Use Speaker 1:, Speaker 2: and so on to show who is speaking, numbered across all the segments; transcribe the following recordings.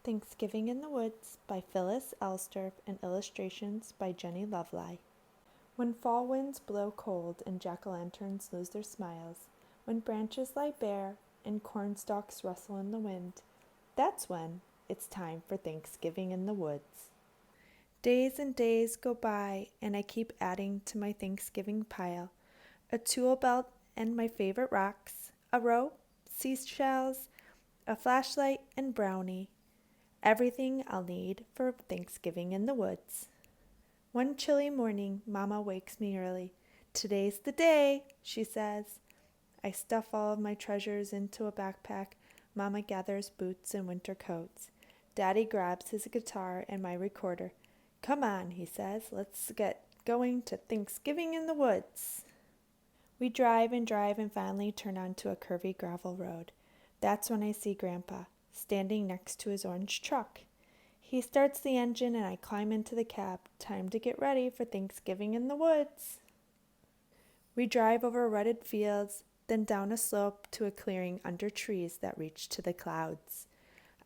Speaker 1: Thanksgiving in the Woods by Phyllis Elstorff and illustrations by Jenny Lovely. When fall winds blow cold and jack-o'-lanterns lose their smiles, when branches lie bare and cornstalks rustle in the wind, that's when it's time for Thanksgiving in the Woods. Days and days go by and I keep adding to my Thanksgiving pile. A tool belt and my favorite rocks, a rope, seashells, a flashlight, and brownie. Everything I'll need for Thanksgiving in the Woods. One chilly morning, Mama wakes me early. "Today's the day," she says. I stuff all of my treasures into a backpack. Mama gathers boots and winter coats. Daddy grabs his guitar and my recorder. "Come on," he says, "let's get going to Thanksgiving in the Woods." We drive and finally turn onto a curvy gravel road. That's when I see Grandpa, standing next to his orange truck. He starts the engine and I climb into the cab. Time to get ready for Thanksgiving in the Woods. We drive over rutted fields, then down a slope to a clearing under trees that reach to the clouds.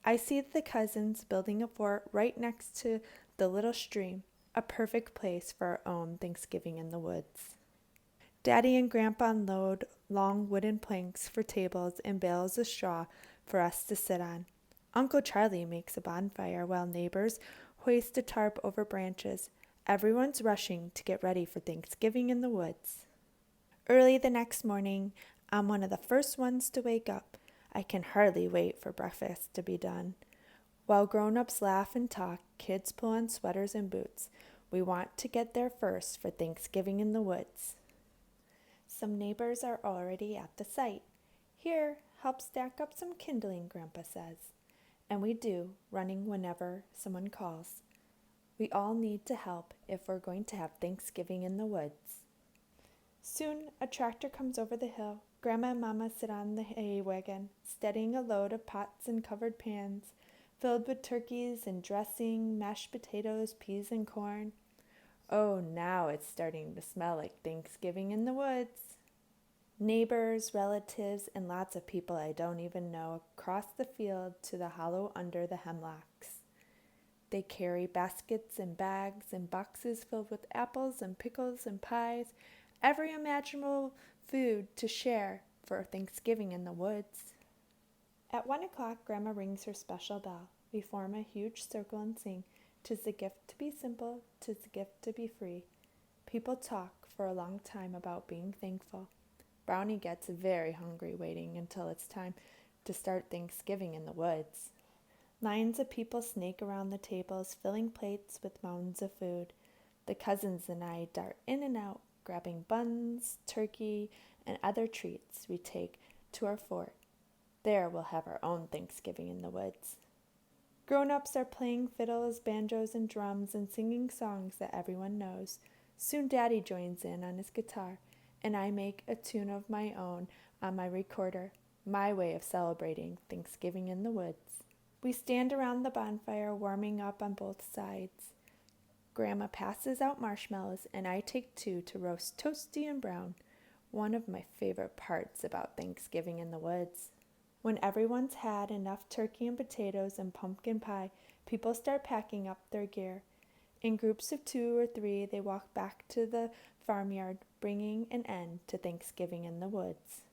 Speaker 1: I see the cousins building a fort right next to the little stream, a perfect place for our own Thanksgiving in the Woods. Daddy and Grandpa unload long wooden planks for tables and bales of straw for us to sit on. Uncle Charlie makes a bonfire while neighbors hoist a tarp over branches. Everyone's rushing to get ready for Thanksgiving in the Woods. Early the next morning, I'm one of the first ones to wake up. I can hardly wait for breakfast to be done. While grown-ups laugh and talk, kids pull on sweaters and boots. We want to get there first for Thanksgiving in the Woods. Some neighbors are already at the site. "Here, help stack up some kindling," Grandpa says. And we do, running whenever someone calls. We all need to help if we're going to have Thanksgiving in the Woods. Soon, a tractor comes over the hill. Grandma and Mama sit on the hay wagon, steadying a load of pots and covered pans, filled with turkeys and dressing, mashed potatoes, peas, and corn. Oh, now it's starting to smell like Thanksgiving in the Woods. Neighbors, relatives, and lots of people I don't even know cross the field to the hollow under the hemlocks. They carry baskets and bags and boxes filled with apples and pickles and pies, every imaginable food to share for Thanksgiving in the Woods. At 1 o'clock, Grandma rings her special bell. We form a huge circle and sing, "'Tis the gift to be simple, 'tis the gift to be free." People talk for a long time about being thankful. Brownie gets very hungry waiting until it's time to start Thanksgiving in the Woods. Lines of people snake around the tables, filling plates with mounds of food. The cousins and I dart in and out, grabbing buns, turkey, and other treats we take to our fort. There we'll have our own Thanksgiving in the Woods. Grown-ups are playing fiddles, banjos, and drums and singing songs that everyone knows. Soon Daddy joins in on his guitar, and I make a tune of my own on my recorder, my way of celebrating Thanksgiving in the Woods. We stand around the bonfire, warming up on both sides. Grandma passes out marshmallows, and I take 2 to roast toasty and brown, one of my favorite parts about Thanksgiving in the Woods. When everyone's had enough turkey and potatoes and pumpkin pie, people start packing up their gear. In groups of 2 or 3, they walk back to the farmyard, bringing an end to Thanksgiving in the Woods.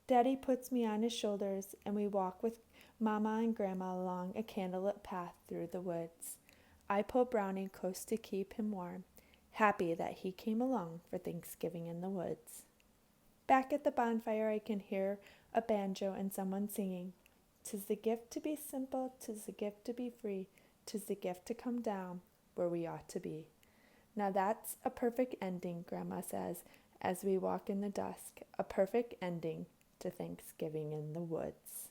Speaker 1: Daddy puts me on his shoulders, and we walk with Mama and Grandma along a candlelit path through the woods. I pull Brownie close to keep him warm, happy that he came along for Thanksgiving in the Woods. Back at the bonfire, I can hear a banjo and someone singing, "'Tis the gift to be simple, 'tis the gift to be free, 'tis the gift to come down where we ought to be." Now that's a perfect ending, Grandma says, as we walk in the dusk, a perfect ending to Thanksgiving in the Woods.